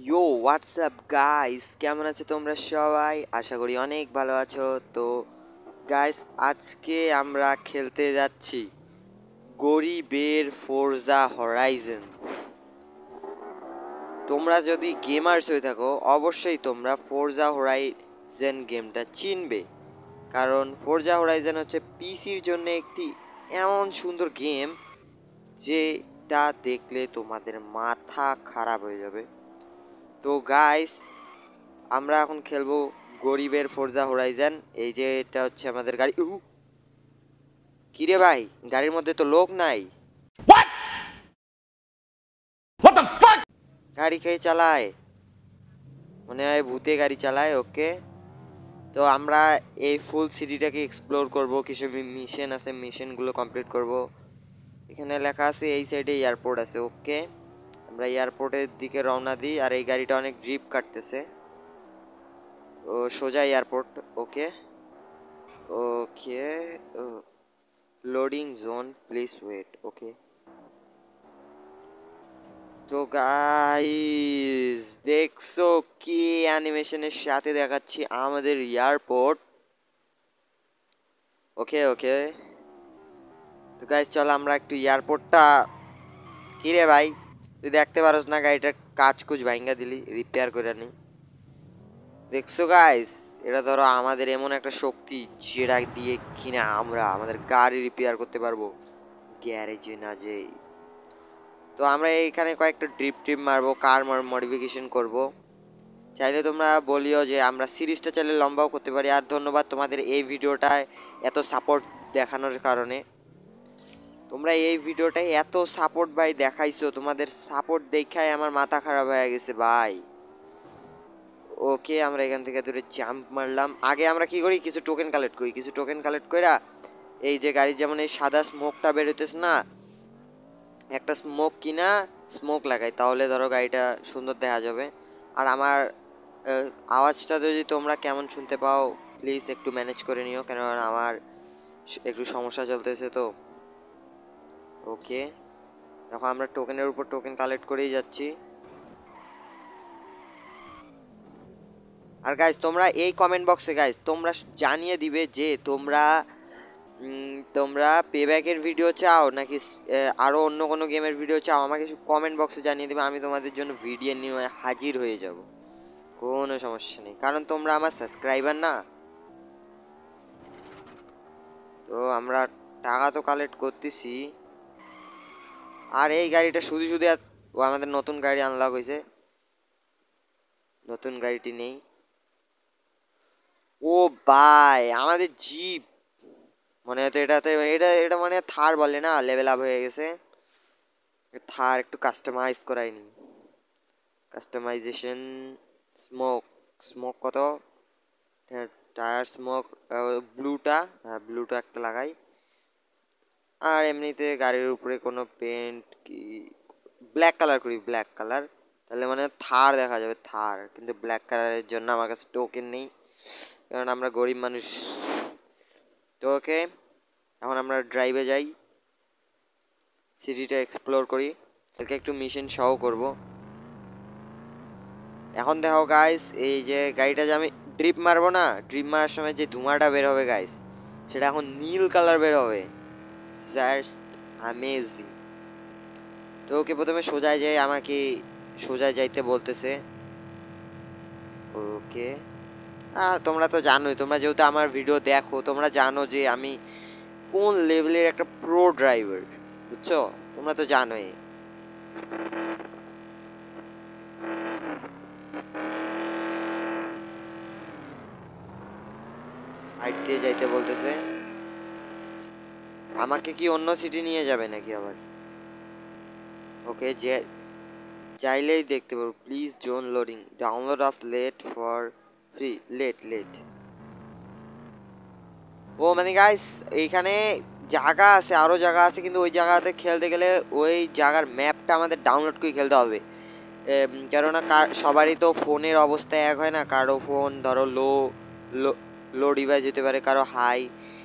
ইয়ো WhatsApp guys, কেমন আছো তোমরা সবাই? আশা করি অনেক ভালো আছো। তো গাইস, আজকে আমরা খেলতে যাচ্ছি গরিবের ফোরজা হরাইজন। তোমরা যদি গেমার্স হয়ে থাকো অবশ্যই তোমরা ফোরজা হরাইজন গেমটা চিনবে, কারণ ফোরজা হরাইজন হচ্ছে পিসির জন্য একটি এমন সুন্দর গেম যেটা দেখলে তোমাদের মাথা খারাপ হয়ে যাবে। তো গাইস, আমরা এখন খেলবো গরিবের ফোরজা হোরাইজন। এই যে এটা হচ্ছে আমাদের গাড়ি। কিরে ভাই, গাড়ির মধ্যে তো লোক নাই। What the fuck? গাড়ি খেয়ে চালায়, মনে হয় ভূতে গাড়ি চালায়। ওকে, তো আমরা এই ফুল সিটিটাকে এক্সপ্লোর করব, কিছু মিশন আছে, মিশনগুলো কমপ্লিট করব। এখানে লেখা আছে এই সাইডে এয়ারপোর্ট আছে। ওকে, আমরা এয়ারপোর্টের দিকে রওনা দিই। আর এই গাড়িটা অনেক ড্রিপ কাটতেছে। ও সোজা airport. Okay okay, loading zone, please wait. Okay, তো গাইস দেখছো কি অ্যানিমেশনের সাথে দেখাচ্ছি আমাদের এয়ারপোর্ট। ওকে ওকে, তো গাইস চলো আমরা একটু এয়ারপোর্টটা। কিরে ভাই, তুই দেখতে পারোস না গাড়িটার কাজ কুচ ভাঙ্গা দিলি, রিপেয়ার করে নি। দেখছো গাইস, এটা ধরো আমাদের এমন একটা শক্তি যেটা দিয়ে কিনা আমরা আমাদের গাড়ি রিপেয়ার করতে পারবো গ্যারেজে না যে। তো আমরা এইখানে কয়েকটা ট্রিপ মারবো, কার মডিফিকেশন করব। চাইলে তোমরা বলিও যে আমরা সিরিজটা চাইলে লম্বাও করতে পারি। আর ধন্যবাদ তোমাদের এই ভিডিওটায় এত সাপোর্ট দেখানোর কারণে। তোমরা এই ভিডিওটায় এত সাপোর্ট ভাই দেখাইছো, তোমাদের সাপোর্ট দেখাই আমার মাথা খারাপ হয়ে গেছে ভাই। ওকে, আমরা এখান থেকে দূরে জাম্প মারলাম। আগে আমরা কি করি, কিছু টোকেন কালেক্ট করি। কিছু টোকেন কালেক্ট কইরা এই যে গাড়ির যেমন এই সাদা স্মোকটা বেরোতেছে না, একটা স্মোক কিনা স্মোক লাগাই, তাহলে ধরো গাড়িটা সুন্দর দেখা যাবে। আর আমার আওয়াজটা যদি তোমরা কেমন শুনতে পাও প্লিজ একটু ম্যানেজ করে নিও, কেননা আমার একটু সমস্যা চলতেছে তো। ওকে, এখন আমরা টোকেনের উপর টোকেন কালেক্ট করেই যাচ্ছি। আর গাইজ তোমরা এই কমেন্ট বক্সে গাইজ তোমরা জানিয়ে দিবে যে তোমরা তোমরা পেব্যাকের ভিডিও চাও নাকি আরও অন্য কোনো গেমের ভিডিও চাও। আমাকে কমেন্ট বক্সে জানিয়ে দেবে, আমি তোমাদের জন্য ভিডিও নিয়ে হাজির হয়ে যাব, কোনো সমস্যা নেই, কারণ তোমরা আমার সাবস্ক্রাইবার না। তো আমরা টাকা তো কালেক্ট করতেছি। আর এই গাড়িটা শুধু শুধু ও আমাদের নতুন গাড়ি আনলক হয়েছে, নতুন গাড়িটি নেই। ও ভাই, আমাদের জিপ মনে হয়তো এটাতে এটা এটা মানে থার বলে না, লেভেল আপ হয়ে গেছে। থার একটু কাস্টমাইজ করাই নি। কাস্টমাইজেশন, স্মোক, স্মোক কত, টায়ার স্মোক, ব্লুটা, হ্যাঁ ব্লুটা একটা লাগাই। আর এমনিতে গাড়ির উপরে কোনো পেন্ট কি ব্ল্যাক কালার করি, ব্ল্যাক কালার, তাহলে মানে থার দেখা যাবে থার। কিন্তু ব্ল্যাক কালারের জন্য আমার কাছে টোকেন নেই, কারণ আমরা গরিব মানুষ। তো ওকে, এখন আমরা ড্রাইভে যাই, সিটিটা এক্সপ্লোর করি, একে একটু মিশন সহ করব। এখন দেখো গাইস, এই যে গাড়িটা যে আমি ড্রিপ মারবো না, ড্রিপ মারার সময় যে ধোঁয়াটা বের হবে গাইস, সেটা এখন নীল কালার বের হবে, জাস্ট অ্যামেজিং। তো ওকে প্রথমে সোজায় যাই, আমাকে সোজায় যাইতে বলতেছে। ওকে, আর তোমরা তো জানোই, তোমরা যেহেতু আমার ভিডিও দেখো তোমরা জানো যে আমি কোন লেভেলের একটা প্রো ড্রাইভার, বুঝছো? তোমরা তো জানোই। সাইড দিয়ে যাইতে বলতেছে, আমাকে কি অন্য সিটি নিয়ে যাবে নাকি আবার? ওকে, যে চাইলেই দেখতে পারো, please zone loading, download off let for free, let let. ও মানে গাইস, এইখানে জায়গা আছে, আরও জায়গা আছে, কিন্তু ওই জায়গাতে খেলতে গেলে ওই জায়গার ম্যাপটা আমাদের ডাউনলোড করে খেলতে হবে। কেননা সবারই তো ফোনের অবস্থা এক হয় না, কারো ফোন ধরো লো লো লো ডিভাইস হতে পারে, কারো হাই।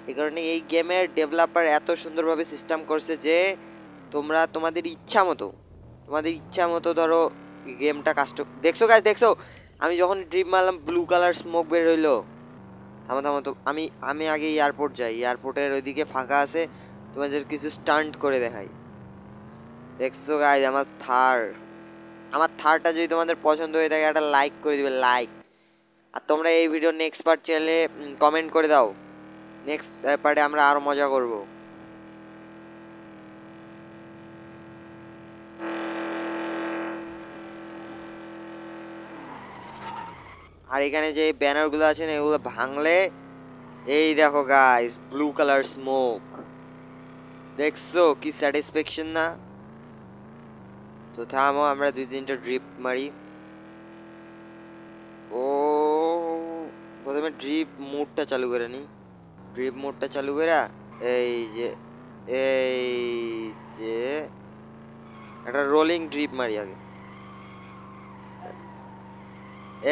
এই কারণে এই গেমের ডেভেলপার এত সুন্দরভাবে সিস্টেম করছে যে তোমরা তোমাদের ইচ্ছা মতো ধরো গেমটা কাস্ট দেখছো গাইস, দেখছো আমি যখন ড্রিপ মারলাম ব্লু কালার স্মোক বের হইলো। থামো থামো তো, আমি আমি আগে এয়ারপোর্ট যাই, এয়ারপোর্টের ওইদিকে ফাঁকা আছে, তোমাদের কিছু স্টান্ট করে দেখাই। দেখছো গাইস আমার থারটা যদি তোমাদের পছন্দ হয়ে থাকে একটা লাইক করে দিবে, লাইক। আর তোমরা এই ভিডিও নেক্সট পার্ট চাইলে কমেন্ট করে দাও, নেক্সট পার্টে আমরা আরো মজা করব। আর এখানে যে ব্যানারগুলো আছে না এগুলো ভাঙলে, এই দেখো গাইস ব্লু কালার স্মোক, দেখছো কি স্যাটিসফ্যাকশন না? তো থামো আমরা 2-3টা ড্রিপ মারি। ও প্রথমে ড্রিপ মোডটা চালু করে নি, ড্রিপ মোডটা চালু করে এই যে এই যে একটা রোলিং ড্রিপ মারি আগে।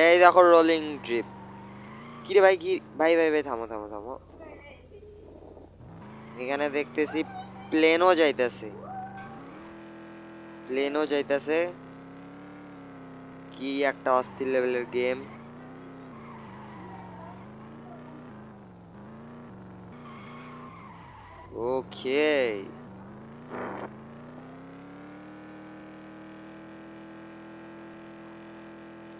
এই দেখো রোলিং ড্রিপ। কি রে ভাই, কি ভাই ভাই ভাই থামো থামো থামো, এখানে দেখতেছি প্লেনও যাইতেছে, প্লেনও যাইতেছে। কি একটা অস্থির লেভেলের গেম। ওকে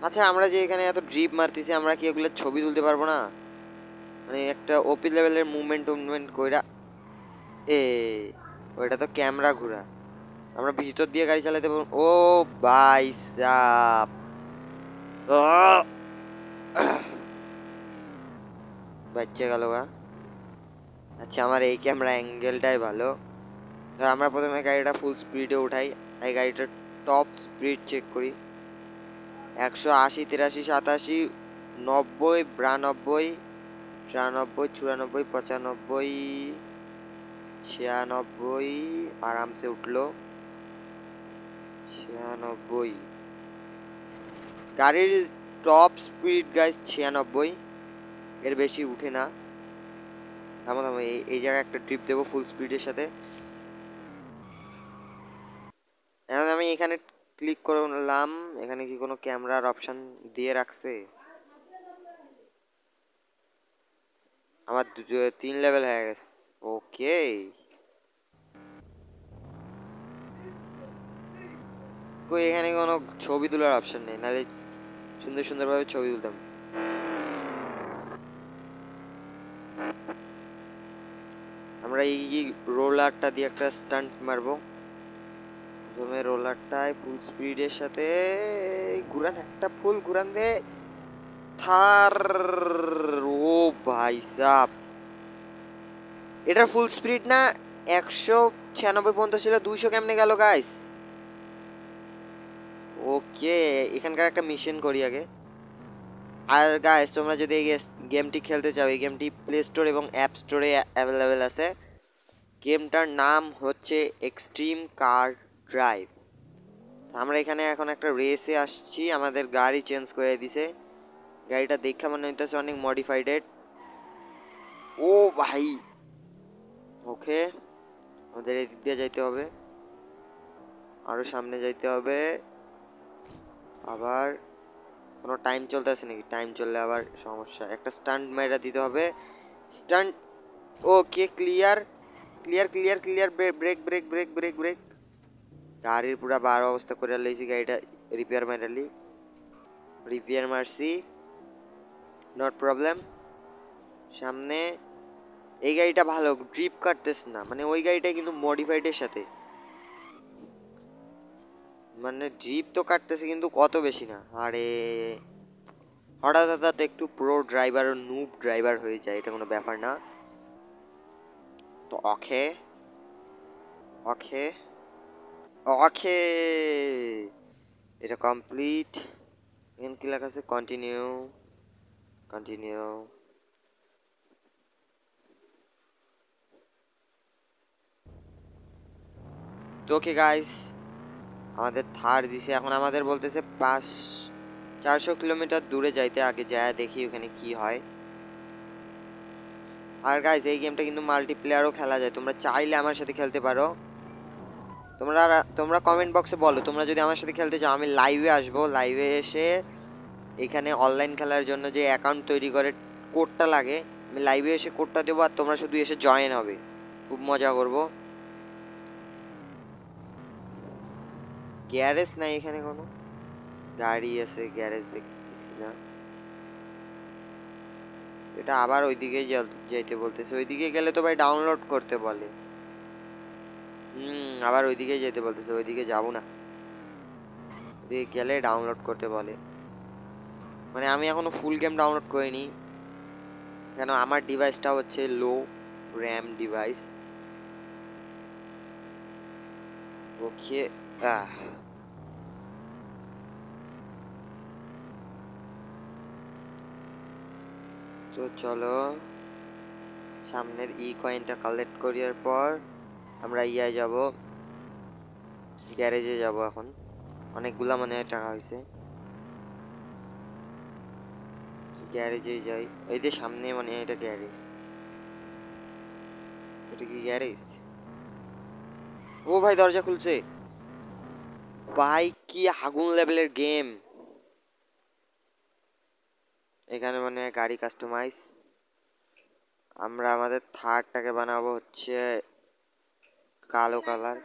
আচ্ছা, আমরা যে এখানে এত ড্রিপ মারতেছি, আমরা কি এগুলো ছবি তুলতে পারবো না? মানে একটা ওপি লেভেলের মুভমেন্ট মুভমেন্ট কইরা। এ ওইটা তো ক্যামেরা ঘোরা, আমরা ভিতর দিয়ে গাড়ি চালাতে পারবো। ও ভাই সাব, বাচ্চা গেল গা। আচ্ছা আমার এই ক্যামেরা অ্যাঙ্গেলটাই ভালো। ধর আমরা প্রথমে গাড়িটা ফুল স্পিডে উঠাই, এই গাড়িটার টপ স্পিড চেক করি। 180, 83, 87, 90, 92, 93, 94, 95, 96, আরামসে উঠলো 96। গাড়ির টপ স্পিড গাইজ 96, এর বেশি উঠে না। থামো থামো, এই জায়গায় একটা ট্রিপ দেবো ফুল স্পিডের সাথে। এখন আমি এখানে ক্লিক করলাম, এখানে কি কোনো ক্যামেরার অপশন দিয়ে রাখছে? আমার 3 লেভেল হয়ে গেছে। ওকে কই এখানে কোনো ছবি তোলার অপশন নেই, নাহলে সুন্দর সুন্দরভাবে ছবি তুলতাম। আমরা এই রোলারটা দিয়ে একটা স্টান্ট মারবো। প্রথমে রোলারটায় ফুল স্পিডের সাথে ঘুরান, একটা ফুল ঘুরান দে থার। ও ভাই সাব, এটার ফুল স্পিড না 196 পর্যন্ত ছিল, 200 কেমনে গেল গাইস? ওকে এখানকার একটা মিশন করি আগে। আর গাইস তোমরা যদি এই গেমটি খেলতে চাও, এই গেমটি প্লে স্টোর এবং অ্যাপ স্টোরে অ্যাভেলেবেল আছে। গেমটার নাম হচ্ছে এক্সট্রিম কার ড্রাইভ। আমরা এখানে এখন একটা রেসে আসছি, আমাদের গাড়ি চেঞ্জ করে দিছে, গাড়িটা দেখা মনে হইতেছে অনেক মডিফাইডেড। ও ভাই ওকে, আমাদের এদিক দিয়ে যাইতে হবে, আরো সামনে যাইতে হবে। আবার কোনো টাইম চলতেছে নাকি? টাইম চললে আবার সমস্যা, একটা স্টান্ট মেরা দিতে হবে। Stunt okay, clear clear clear clear, brake brake brake brake brake. গাড়ির পুরা বার অবস্থা করে লইছি, গাড়িটা রিপেয়ার মারালি, রিপেয়ার মারছি, নট প্রবলেম। সামনে এই গাড়িটা ভালো ড্রিপ কাটতেছে না, মানে ওই গাড়িটা কিন্তু মডিফাইডের সাথে, মানে ড্রিপ তো কাটতেছে কিন্তু কত বেশি না। আরে হঠাৎ হঠাৎ একটু প্রো ড্রাইভার ও নুব ড্রাইভার হয়ে যায়, এটা কোনো ব্যাপার না। তো ওকে ওকে ওকে, এটা কমপ্লিট। এখানে কি লেখা আছে? Continue continue. তো ওকে গাইস, আমাদের থার দিছে, এখন আমাদের বলতেছে 400 কিলোমিটার দূরে যাইতে, আগে যায় দেখি ওখানে কি হয়। আর গাইস এই গেমটা কিন্তু মাল্টিপ্লেয়ারও খেলা যায়, তোমরা চাইলে আমার সাথে খেলতে পারো। তোমরা তোমরা কমেন্ট বক্সে বলো তোমরা যদি আমার সাথে খেলতে চাও, আমি লাইভে আসবো। লাইভে এসে এখানে অনলাইন খেলার জন্য যে অ্যাকাউন্ট তৈরি করে কোডটা লাগে, আমি লাইভে এসে কোডটা দেবো আর তোমরা শুধু এসে জয়েন হবে, খুব মজা করবো। গ্যারেজ নাই এখানে, কোনো গাড়ি আছে, গ্যারেজ দেখতেছি না। এটা আবার ওইদিকে যাইতে বলতেছে, ওইদিকে গেলে তো ভাই ডাউনলোড করতে বলে। আবার ওইদিকে যেতে বলতেছে, ওইদিকে যাবো না, ওইদিকে গেলে ডাউনলোড করতে বলে। মানে আমি এখনো ফুল গেম ডাউনলোড করিনি, কেন আমার ডিভাইসটা হচ্ছে লো র্যাম ডিভাইস। ওকে, তো চলো সামনের কয়েনটা কালেক্ট করার পর আমরা যাব, গ্যারেজে যাব। এখন অনেকগুলা মানে টাকা হয়েছে, গ্যারেজে যাই। এই যে সামনে, মানে এটা গ্যারেজ, এটা কি গ্যারেজ? ও ভাই দরজা খুলছে ভাই, কি আগুন লেভেলের গেম। এখানে মানে গাড়ি কাস্টমাইজ, আমরা আমাদের থারটাকে বানাবো হচ্ছে কালো কালার।